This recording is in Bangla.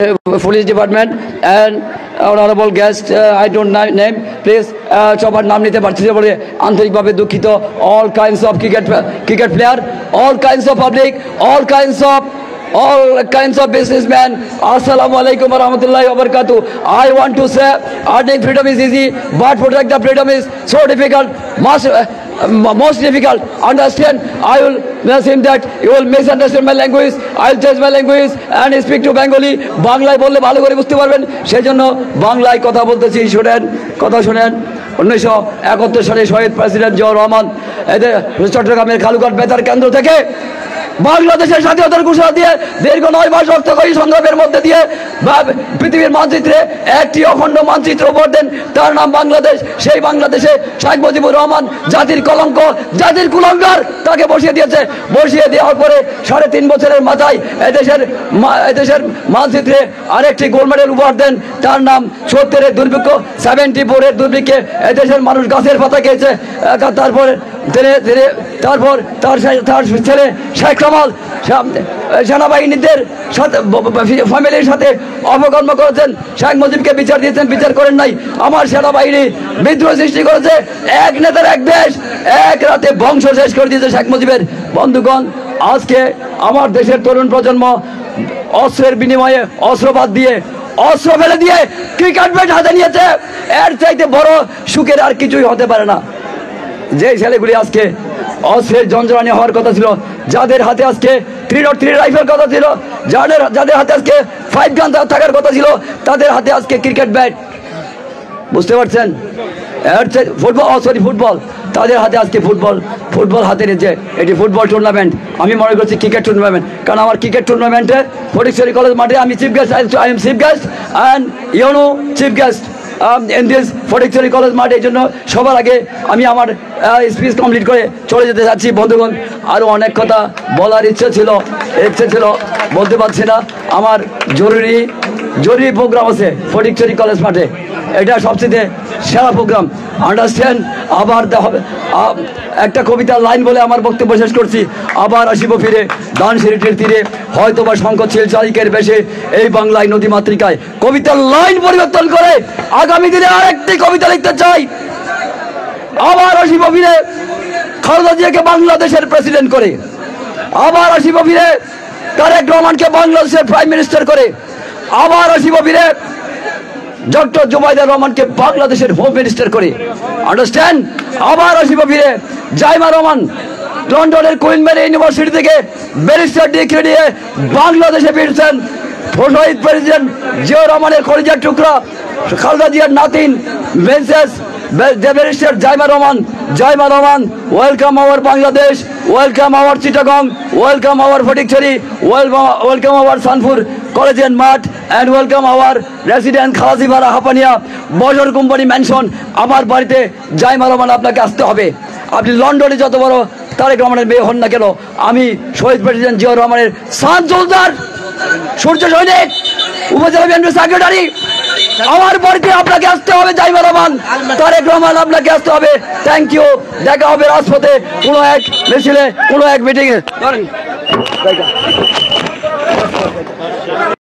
Police Department and honorable guest, I don't name, please সবার নাম নিতে পারছি না বলে আন্তরিকভাবে দুঃখিত। all kinds of cricket player, all kinds of public, all kinds of businessmen, assalamu alaikum wa rahmatullahi wa barakatuh. I want to say earning freedom is easy, but protect the freedom is so difficult, most difficult. Understand? I will assume that you will misunderstand my language. I will change my language and speak to Bengali. বাংলায় বললে ভালো করে বুঝতে পারবেন, সেই জন্য বাংলায় কথা বলতেছি। কথা শুনেন। 1971 সালে শহীদ প্রেসিডেন্ট জিয়াউর রহমান এদের চট্টগ্রামের কালুঘাট বেতার কেন্দ্র থেকে বাংলাদেশের স্বাধীনতার ঘোষণা দিয়ে দীর্ঘ 9 মাস রক্তক্ষয়ী সংগ্রামের মধ্যে দিয়ে পৃথিবীর মানচিত্রে একটি অখণ্ড মানচিত্র উপহার দেন, তার নাম বাংলাদেশ। সেই বাংলাদেশে শেখ মুজিবুর রহমান জাতির কলঙ্ক, জাতির কুলাঙ্গার তাকে বসিয়ে দিয়েছে। বসিয়ে দেওয়ার পরে 3.5 বছরের মাথায় এদেশের মানচিত্রে আরেকটি গোল্ড মেডেল উপহার দেন, তার নাম 70-এর দুর্ভিক্ষ, 74-এর দুর্ভিক্ষে এদেশের মানুষ গাছের পাতা খেয়েছে। তারপর তার ছেলে শেখ কামাল সেনাবাহিনীদের সাথে ফ্যামিলির সাথে অপকর্ম করেছেন, শেখ মুজিবকে বিচার দিয়েছেন, বিচার করেন নাই। আমার সেনাবাহিনী বিদ্রোহ সৃষ্টি করেছে, এক নেতার এক দেশ, এক রাতে বংশ শেষ করে দিয়েছে শেখ মুজিবের। বন্ধুগণ, আজকে আমার দেশের তরুণ প্রজন্ম অস্ত্রের বিনিময়ে অস্ত্র বাদ দিয়ে, অস্ত্র ফেলে দিয়ে ক্রিকেট ব্যাট হাতে নিয়েছে। এর চাইতে বড় সুখের আর কিছুই হতে পারে না। যে ছেলেগুলি আজকে অস্ত্রের যন্ত্রণা হওয়ার কথা ছিল, যাদের হাতে আজকে 303 রাইফেল কথা ছিল, যাদের হাতে আজকে 5 গান থাকার কথা ছিল, তাদের হাতে আজকে ক্রিকেট ব্যাট। বুঝতে পারছেন? ফুটবল, তাদের হাতে আজকে ফুটবল হাতে নিয়েছে। এটি ফুটবল টুর্নামেন্ট, আমি মনে করছি ক্রিকেট টুর্নামেন্ট। কারণ আমার ক্রিকেট টুর্নামেন্টে ফটিকছড়ি কলেজ মাঠে আমি chief guest, I am chief guest and you know chief guest in this Fatikchhari college মাঠে। এই জন্য সবার আগে আমি আমার স্পিচ কমপ্লিট করে চলে যেতে চাচ্ছি। বন্ধুগণ, আরও অনেক কথা বলার ইচ্ছে ছিল, বলতে পারছি না। আমার জরুরি প্রোগ্রাম আছে ফটিকছড়ি কলেজ মাঠে, এটা সবচেয়ে সেরা প্রোগ্রাম। আন্ডারস্ট্যান্ড? আবার একটা কবিতার লাইন বলে আমার বক্তব্য শেষ করছি। আবার আসিব ফিরে ধানসিঁড়িটির তীরে, হয়তোবা শঙ্খ ছিল চারিকের বেশে, এই বাংলায় নদী মাতৃকায়। কবিতার লাইন পরিবর্তন করে আগামী দিনে আরেকটি কবিতা লিখতে চাই। আবার আসিব ফিরে খালেদা জিয়াকে বাংলাদেশের প্রেসিডেন্ট করে, আবার আসিব ফিরে তারেক রহমানকে বাংলাদেশের প্রাইম মিনিস্টার করে, আবার আসিব ফিরে ডক্টর জুবাইদুর রহমানকে বাংলাদেশের হোম মিনিস্টার করে। আন্ডারস্ট্যান্ড? আবার আসিব ফিরে জাইমা রহমান লন্ডনের কুইন মেরি ইউনিভার্সিটি থেকে ব্যারিস্টার ডিগ্রি নিয়ে বাংলাদেশে ফিরছেন। শহীদ প্রেসিডেন্ট জিয়াউর রহমানের কলিজার টুকরা খালেদা জিয়ার নাতিন barrister Zaima Rahman, welcome our Bangladesh, welcome our Chittagong, welcome our Fatikchhari, welcome our Sanpur college and মাঠ, and welcome our resident Khalasipara Hapania Bajor company mansion. আমার বাড়িতে জাইমা রহমান আপনাকে আসতে হবে। আপনি লন্ডনে যত বড় তারেক রহমানের মেয়ে হন না কেন, আমি শহীদ প্রেসিডেন্ট জিয়াউর রহমানের সান সোলজার, সূর্য সৈনিক, উপজেলা বিএনপি সেক্রেটারি। আমার বাড়িতে আপনাকে আসতে হবে জাইমা রহমান, তারেক রহমান আপনাকে আসতে হবে। Thank you. দেখা হবে রাজপথে কোনো এক মিছিলে, কোনো এক মিটিংয়ে।